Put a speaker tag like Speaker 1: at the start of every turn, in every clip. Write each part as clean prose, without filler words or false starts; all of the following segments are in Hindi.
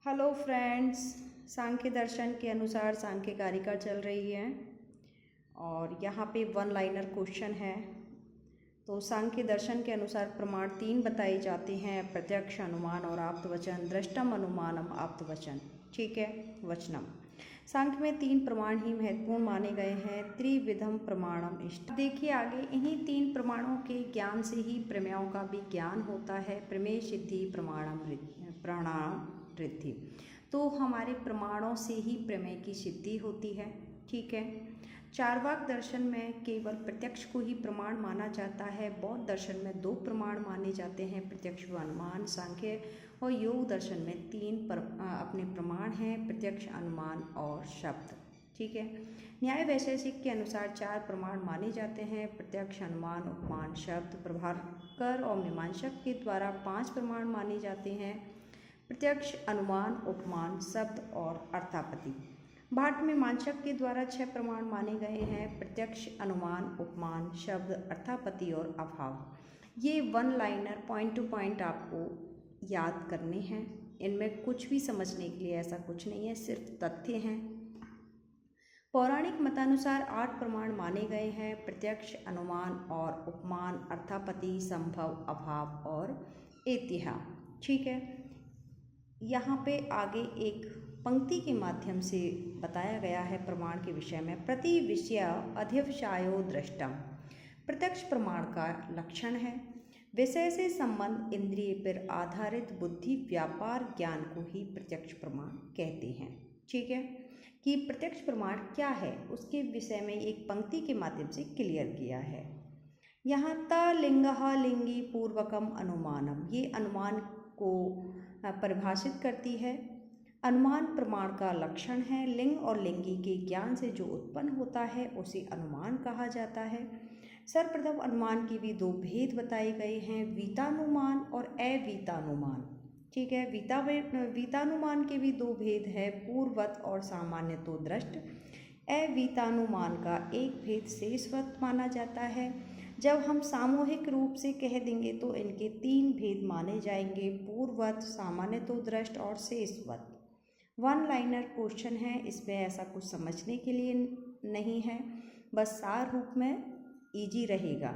Speaker 1: हेलो फ्रेंड्स, सांख्य दर्शन के अनुसार सांख्य कारिका चल रही है और यहाँ पे वन लाइनर क्वेश्चन है। तो सांख्य दर्शन के अनुसार प्रमाण 3 बताए जाते हैं: प्रत्यक्ष, अनुमान और आप्तवचन। दृष्टम, अनुमानम, आप्तवचन। ठीक है, वचनम। सांख्य में 3 प्रमाण ही महत्वपूर्ण माने गए हैं। त्रिविधम प्रमाणम इष्ट। देखिए आगे, इन्हीं 3 प्रमाणों के ज्ञान से ही प्रमेयों का भी ज्ञान होता है। प्रमेय सिद्धि प्रमाणम वृद्धि। तो हमारे प्रमाणों से ही प्रमेय की सिद्धि होती है। ठीक है। चार्वाक दर्शन में केवल प्रत्यक्ष को ही प्रमाण माना जाता है। बौद्ध दर्शन में 2 प्रमाण माने जाते हैं, प्रत्यक्ष व अनुमान। सांख्य और योग दर्शन में 3 अपने प्रमाण हैं, प्रत्यक्ष, अनुमान और शब्द। ठीक है। न्याय वैशेषिक के अनुसार 4 प्रमाण माने जाते हैं, प्रत्यक्ष, अनुमान, उपमान, शब्द। प्रभाकर और मीमांसक के द्वारा 5 प्रमाण माने जाते हैं, प्रत्यक्ष, अनुमान, उपमान, शब्द और अर्थापत्ति। भाट मीमांसक के द्वारा 6 प्रमाण माने गए हैं, प्रत्यक्ष, अनुमान, उपमान, शब्द, अर्थापत्ति और अभाव। ये one liner point two point आपको याद करने हैं। इनमें कुछ भी समझने के लिए ऐसा कुछ नहीं है, सिर्फ तथ्य हैं। पौराणिक मतानुसार 8 प्रमाण माने गए हैं, प्रत्यक्ष, अनुमान और उपमान, अर्थापत्ति, संभव, अभाव और ऐतिह्य। ठीक है। यहाँ पे आगे एक पंक्ति के माध्यम से बताया गया है प्रमाण के विषय में। प्रति विषय अध्यवसायो दृष्टम। प्रत्यक्ष प्रमाण का लक्षण है। विषय से संबंध इंद्रिय पर आधारित बुद्धि व्यापार ज्ञान को ही प्रत्यक्ष प्रमाण कहते हैं। ठीक है, कि प्रत्यक्ष प्रमाण क्या है उसके विषय में एक पंक्ति के माध्यम से क्लियर किया है। यहाँ तलिंगः लिंगी पूर्वकम अनुमानम, ये अनुमान को परिभाषित करती है। अनुमान प्रमाण का लक्षण है। लिंग और लिंगी के ज्ञान से जो उत्पन्न होता है उसे अनुमान कहा जाता है। सर्वप्रथम अनुमान के भी 2 भेद बताए गए हैं, वीतानुमान और अवीतानुमान। ठीक है, वीतानुमान के भी 2 भेद है, पूर्ववत और सामान्यतो दृष्ट। अवीतानुमान का एक भेद शेषवत माना जाता है। जब हम सामूहिक रूप से कह देंगे तो इनके 3 भेद माने जाएंगे, पूर्ववत, सामान्यतो दृष्ट और शेषवत। वन लाइनर क्वेश्चन है, इसमें ऐसा कुछ समझने के लिए नहीं है, बस सार रूप में इजी रहेगा।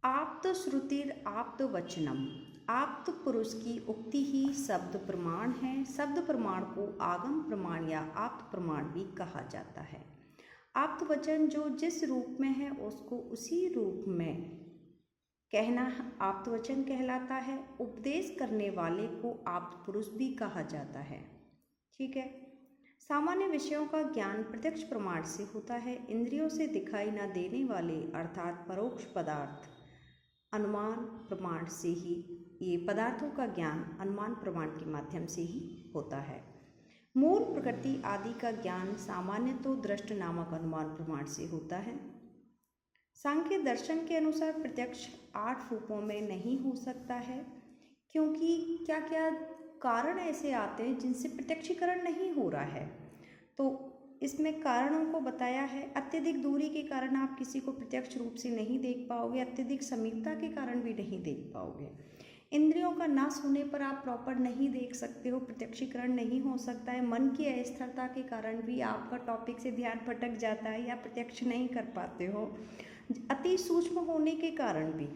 Speaker 1: आप्त श्रुतिर आप्त वचनम। आप्त पुरुष की उक्ति ही शब्द प्रमाण है। शब्द प्रमाण को आगम प्रमाण या आप्त प्रमाण भी कहा जाता है। आप्त वचन जो जिस रूप में है उसको उसी रूप में कहना आप्त वचन कहलाता है। उपदेश करने वाले को आप्त पुरुष भी कहा जाता है। ठीक है। सामान्य विषयों का ज्ञान प्रत्यक्ष प्रमाण से होता है। इंद्रियों से दिखाई न देने वाले अर्थात परोक्ष पदार्थ अनुमान प्रमाण से ही, ये पदार्थों का ज्ञान अनुमान प्रमाण के माध्यम से ही होता है। मूल प्रकृति आदि का ज्ञान सामान्यतो दृष्ट नामक अनुमान प्रमाण से होता है। सांख्य दर्शन के अनुसार प्रत्यक्ष 8 रूपों में नहीं हो सकता है, क्योंकि क्या क्या कारण ऐसे आते हैं जिनसे प्रत्यक्षीकरण नहीं हो रहा है। तो इसमें कारणों को बताया है। अत्यधिक दूरी के कारण आप किसी को प्रत्यक्ष रूप से नहीं देख पाओगे, अत्यधिक समीपता के कारण भी नहीं देख पाओगे। इंद्रियों का नाश होने पर आप प्रॉपर नहीं देख सकते हो, प्रत्यक्षीकरण नहीं हो सकता है। मन की अस्थिरता के कारण भी आपका टॉपिक से ध्यान भटक जाता है या प्रत्यक्ष नहीं कर पाते हो। अति सूक्ष्म होने के कारण भी,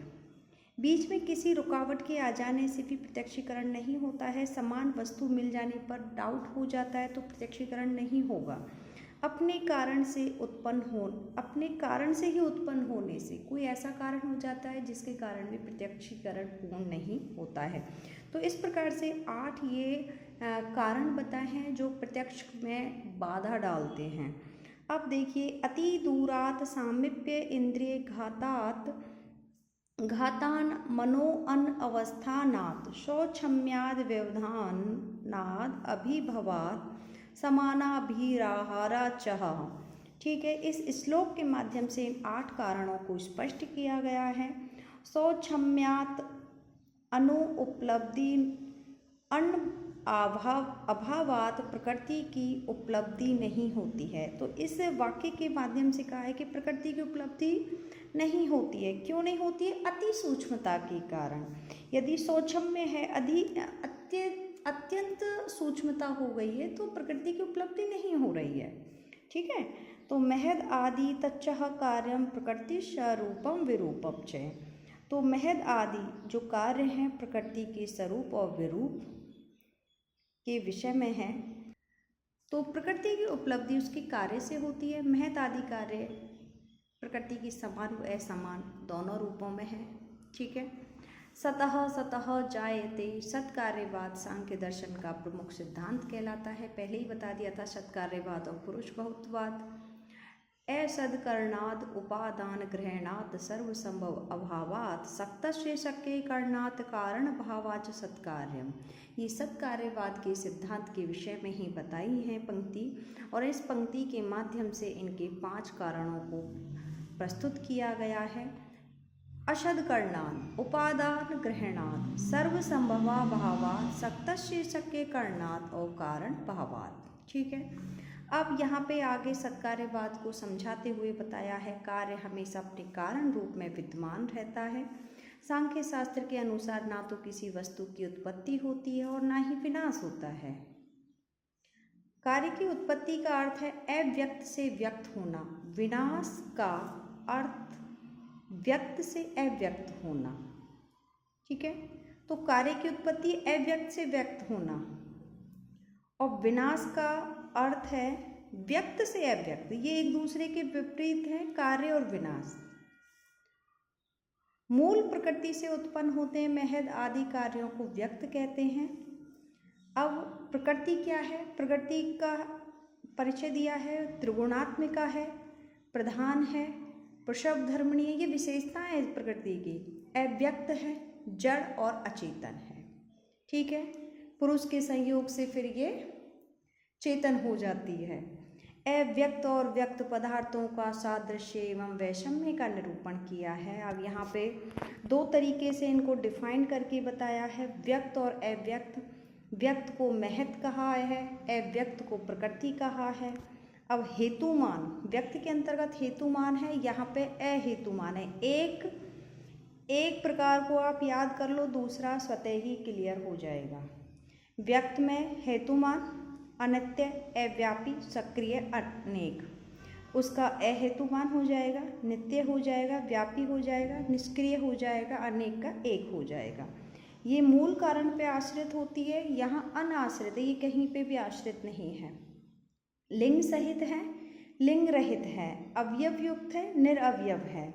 Speaker 1: बीच में किसी रुकावट के आ जाने से भी प्रत्यक्षीकरण नहीं होता है। समान वस्तु मिल जाने पर डाउट हो जाता है तो प्रत्यक्षीकरण नहीं होगा। अपने कारण से ही उत्पन्न होने से कोई ऐसा कारण हो जाता है जिसके कारण भी प्रत्यक्षीकरण पूर्ण नहीं होता है। तो इस प्रकार से 8 ये कारण बताए हैं जो प्रत्यक्ष में बाधा डालते हैं। अब देखिए, अति दूरात सामीप्य इंद्रिय घातान मनो अन अवस्थानात् शौचम्याद व्यवधानाद अभिभवात समानाभिराहारा चह। ठीक है, इस श्लोक के माध्यम से 8 कारणों को स्पष्ट किया गया है। शौचम्यात अनुपलब्धि अन्न अभावात प्रकृति की उपलब्धि नहीं होती है। तो इस वाक्य के माध्यम से कहा है कि प्रकृति की उपलब्धि नहीं होती है। क्यों नहीं होती है? अति सूक्ष्मता के कारण। यदि शौचम्य है, अत्यंत सूक्ष्मता हो गई है, तो प्रकृति की उपलब्धि नहीं हो रही है। ठीक है, तो महद आदि तच्चः कार्यम प्रकृति स्वरूपम विरूपम च। तो महद आदि जो कार्य हैं प्रकृति के स्वरूप और विरूप के विषय में है। तो प्रकृति की उपलब्धि उसके कार्य से होती है। महद आदि कार्य प्रकृति की समान व असमान दोनों रूपों में है। ठीक है, सतः सतः जायते सत्कार्यवाद सांख्य दर्शन का प्रमुख सिद्धांत कहलाता है। पहले ही बता दिया था, सत्कार्यवाद और पुरुष बहुत्ववाद। असदकरणाद उपादान ग्रहणात् सर्वसंभव अभावात् सक्तस्य शक्य करणात् कारण भावाच सत्कार्यम। ये सत्कार्यवाद के सिद्धांत के विषय में ही बताई है पंक्ति, और इस पंक्ति के माध्यम से इनके 5 कारणों को प्रस्तुत किया गया है। अशदकरणात् उपादान ग्रहणात् सर्वसंभवाभावात् सक्तस्य शक्य करणात् और कारण भावात्। ठीक है, अब यहाँ पे आगे सत्कार्यवाद को समझाते हुए बताया है, कार्य हमेशा अपने कारण रूप में विद्यमान रहता है। सांख्य शास्त्र के अनुसार ना तो किसी वस्तु की उत्पत्ति होती है और ना ही विनाश होता है। कार्य की उत्पत्ति का अर्थ है अव्यक्त से व्यक्त होना, विनाश का अर्थ व्यक्त से अव्यक्त होना। ठीक है, तो कार्य की उत्पत्ति अव्यक्त से व्यक्त होना और विनाश का अर्थ है व्यक्त से अव्यक्त। ये एक दूसरे के विपरीत है, कार्य और विनाश। मूल प्रकृति से उत्पन्न होते हैं महद आदि कार्यों को व्यक्त कहते हैं। अब प्रकृति क्या है? प्रकृति का परिचय दिया है, त्रिगुणात्मिका है, प्रधान है, प्रसव धर्मणी है। ये विशेषताएं हैं प्रकृति की। अव्यक्त है, जड़ और अचेतन है। ठीक है, पुरुष के संयोग से फिर ये चेतन हो जाती है। अव्यक्त और व्यक्त पदार्थों का सादृश्य एवं वैषम्य का निरूपण किया है। अब यहाँ पे 2 तरीके से इनको डिफाइन करके बताया है, व्यक्त और अव्यक्त। व्यक्त को महत कहा है, अव्यक्त को प्रकृति कहा है। अब हेतुमान, व्यक्त के अंतर्गत हेतुमान है, यहाँ पे अहेतुमान है। एक प्रकार को आप याद कर लो, दूसरा स्वतः ही क्लियर हो जाएगा। व्यक्त में हेतुमान अनित्य, अव्यापी, सक्रिय, अनेक, उसका अहेतुमान हो जाएगा, नित्य हो जाएगा, व्यापी हो जाएगा, निष्क्रिय हो जाएगा, अनेक का एक हो जाएगा। ये मूल कारण पे आश्रित होती है, यहाँ अनाश्रित है, ये कहीं पे भी आश्रित नहीं है। लिंग सहित है, लिंग रहित है, अवयव युक्त है, निरअवयव है,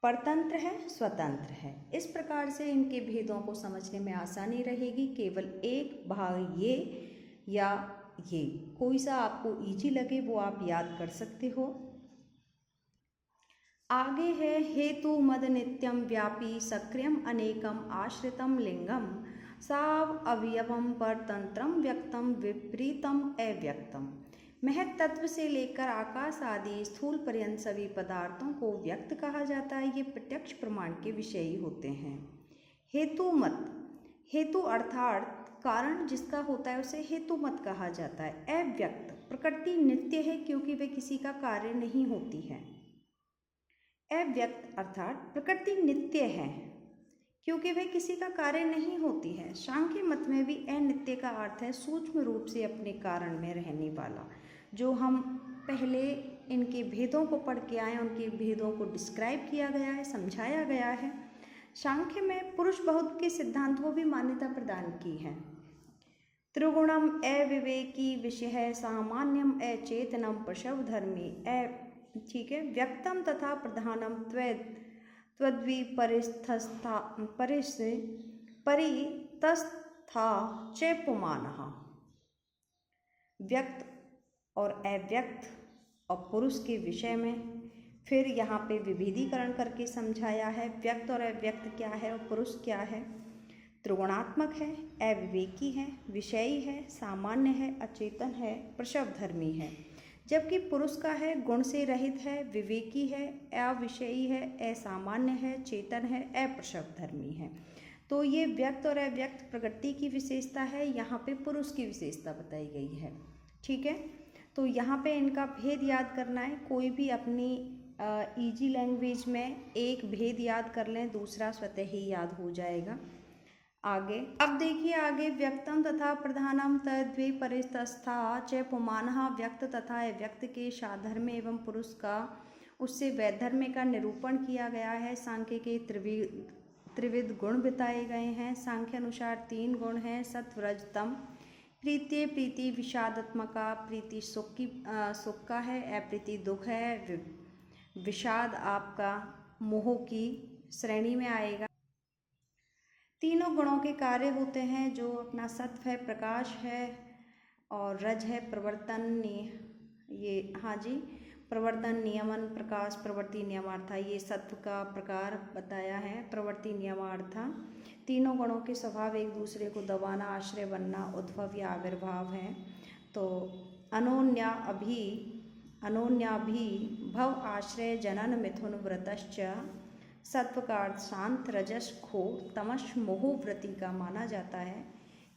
Speaker 1: परतंत्र है, स्वतंत्र है। इस प्रकार से इनके भेदों को समझने में आसानी रहेगी। केवल एक भाग ये या ये, कोई सा आपको इजी लगे वो आप याद कर सकते हो। आगे है हेतु मद नित्यम व्यापी सक्रियम अनेकम आश्रितम लिंगम साव अवयवम परतंत्रम व्यक्तम विपरीतम अव्यक्तम। महत तत्व से लेकर आकाश आदि स्थूल पर्यंत सभी पदार्थों को व्यक्त कहा जाता है। ये प्रत्यक्ष प्रमाण के विषयी होते हैं। हेतु मत, हेतु अर्थात कारण जिसका होता है उसे हेतु मत कहा जाता है। अव्यक्त, प्रकृति नित्य है क्योंकि वे किसी का कार्य नहीं होती है। अव्यक्त अर्थात प्रकृति नित्य है क्योंकि वे किसी का कार्य नहीं होती है। सांख्य मत में भी अनित्य का अर्थ है सूक्ष्म रूप से अपने कारण में रहने वाला। जो हम पहले इनके भेदों को पढ़ के आए, उनके भेदों को डिस्क्राइब किया गया है, समझाया गया है। सांख्य में पुरुष बहुत के सिद्धांत को भी मान्यता प्रदान की है। त्रिगुणम अविवेकी विषय सामान्यम अचेतनम प्रसव धर्मी ठीक है, व्यक्तम तथा प्रधानम त्वद्वि परितस्था च पुमानः। व्यक्त और अव्यक्त और पुरुष के विषय में फिर यहाँ पे विभेदीकरण करके समझाया है। व्यक्त और अव्यक्त क्या है और पुरुष क्या है। त्रिगुणात्मक है, अविवेकी है, विषयी है, सामान्य है, अचेतन है, प्रसवधर्मी है। जबकि पुरुष का है गुण से रहित है, विवेकी है, अविषयी है, असामान्य है, चेतन है, अप्रसवधर्मी है। तो ये व्यक्त और अव्यक्त प्रकृति की विशेषता है, यहाँ पे पुरुष की विशेषता बताई गई है। ठीक है, तो यहाँ पे इनका भेद याद करना है। कोई भी अपनी इजी लैंग्वेज में एक भेद याद कर लें, दूसरा स्वतः ही याद हो जाएगा। आगे अब देखिए आगे व्यक्तम तथा प्रधानम तद्वे परिस्तस्था च पुमानः व्यक्त तथा अव्यक्त के साधर्म्य एवं पुरुष का उससे वैधर्म्य का निरूपण किया गया है। सांख्य के त्रिविध गुण बताए गए हैं। सांख्य अनुसार 3 गुण हैं, सत्व रज तम। प्रीति प्रीति विषादात्मका, प्रीति सुख का है, अप्रीति दुख है, विषाद आपका मोह की श्रेणी में आएगा। तीनों गुणों के कार्य होते हैं, जो अपना सत्व है प्रकाश है, और रज है प्रवर्तन, ये हाँ जी प्रवर्तन नियमन, प्रकाश प्रवृत्ति नियमार्था, ये सत्व का प्रकार बताया है। प्रवृत्ति नियमार्था तीनों गुणों के स्वभाव एक दूसरे को दबाना, आश्रय बनना, उद्भव या आविर्भाव है। तो अनोन्याभि भव आश्रय जनन मिथुन व्रतश्च सत्व का अर्थ शांत, रजस खो, तमस मोह वृत्ति का माना जाता है।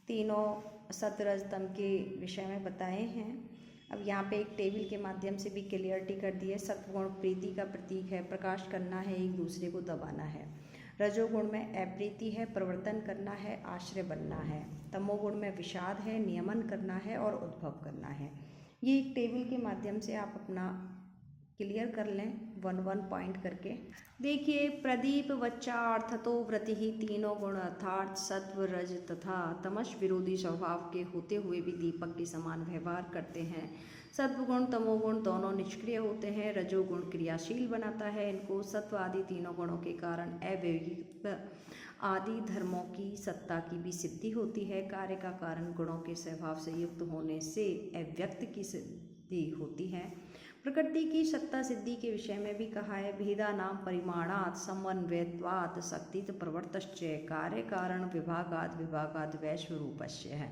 Speaker 1: तीनों सत्व तम के विषय में बताए हैं। अब यहाँ पे एक टेबल के माध्यम से भी क्लियरिटी कर दी है। सत्वगुण प्रीति का प्रतीक है, प्रकाश करना है, एक दूसरे को दबाना है। रजोगुण में अप्रीति है, प्रवर्तन करना है, आश्रय बनना है। तमोगुण में विषाद है, नियमन करना है और उद्भव करना है। ये एक टेबल के माध्यम से आप अपना क्लियर कर लें 1-1 पॉइंट करके। देखिए प्रदीप बच्चा अर्थतो व्रति ही तीनों गुण अर्थात सत्व रज तथा तमस विरोधी स्वभाव के होते हुए भी दीपक के समान व्यवहार करते हैं। सत्वगुण तमोगुण दोनों निष्क्रिय होते हैं, रजोगुण क्रियाशील बनाता है इनको। सत्व आदि तीनों गुणों के कारण अव्यक्त आदि धर्मों की सत्ता की भी सिद्धि होती है। कार्य का कारण गुणों के स्वभाव से युक्त होने से अव्यक्त की सिद्धि होती है। प्रकृति की सत्ता सिद्धि के विषय में भी कहा है, भेदा नाम परिमाणात् समन्वयत्वात् शक्तित प्रवर्तश्च कार्य कारण विभागाद वैश्व रूपस्य है।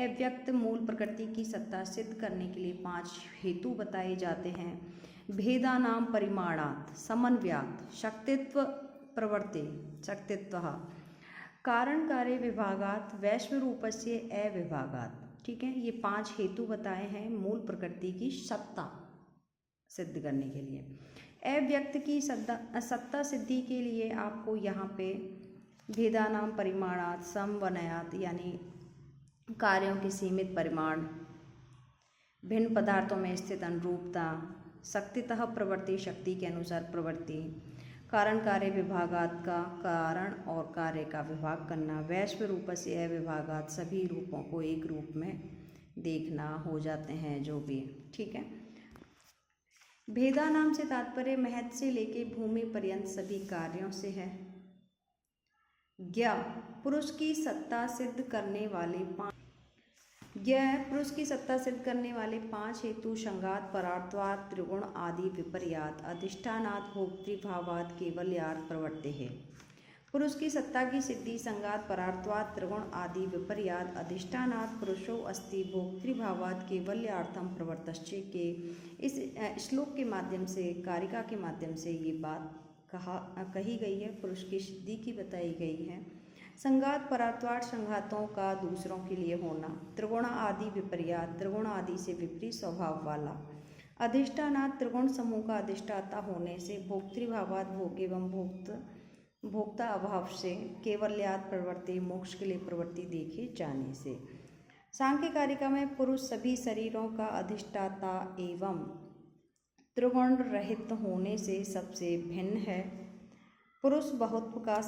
Speaker 1: अव्यक्त मूल प्रकृति की सत्ता सिद्ध करने के लिए 5 हेतु बताए जाते हैं। भेदा नाम परिमाणात् समन्वयात् शक्तित्व प्रवर्ते शक्तित्व कारण कार्य विभागात वैश्व रूपस्य अविभागात। ठीक है, ये 5 हेतु बताए हैं मूल प्रकृति की सत्ता सिद्ध करने के लिए। अव्यक्त की सत्ता सिद्धि के लिए आपको यहाँ पे भेदानाम परिमाणात समवनयात यानी कार्यों के सीमित परिमाण, भिन्न पदार्थों में स्थित अनुरूपता, शक्तितः प्रवृत्ति शक्ति के अनुसार प्रवृत्ति, कारण कार्य विभागात का कारण और कार्य का विभाग करना, वैश्व रूप से अविभागात सभी रूपों को एक रूप में देखना हो जाते हैं जो भी। ठीक है, भेदा नाम से तात्पर्य महत से लेके भूमि पर्यंत सभी कार्यों से है। ज्ञ पुरुष की सत्ता सिद्ध करने वाले 5 हेतु संगात परार्थवाद त्रिगुण आदि विपर्यात अधिष्ठानात् भोक्तृभावात् केवल्यार्थ प्रवर्ते है। पुरुष की सत्ता की सिद्धि संगात परार्थवाद त्रिगुण आदि विपर्यात अधिष्ठानात् पुरुषो अस्ति भोक्तृभावात् केवल्यार्थम प्रवर्तश्च के इस श्लोक के माध्यम से, कारिका के माध्यम से ये बात कही गई है, पुरुष की सिद्धि की बताई गई है। संगात परार्थवाद संघातों का दूसरों के लिए होना, त्रिगुण आदि विपर्यात त्रिगुण आदि से विपरीत स्वभाव वाला, अधिष्ठानात् त्रिगुण समूह का अधिष्ठाता होने से, भोक्तृभावात् भोग एवं भोक्ता अभाव से, केवल्यात् प्रवृत्ति मोक्ष के लिए प्रवृत्ति देखे जाने से। सांख्य कारिका में पुरुष सभी शरीरों का अधिष्ठाता एवं त्रिगुण रहित होने से सबसे भिन्न है। पुरुष बहुत्व का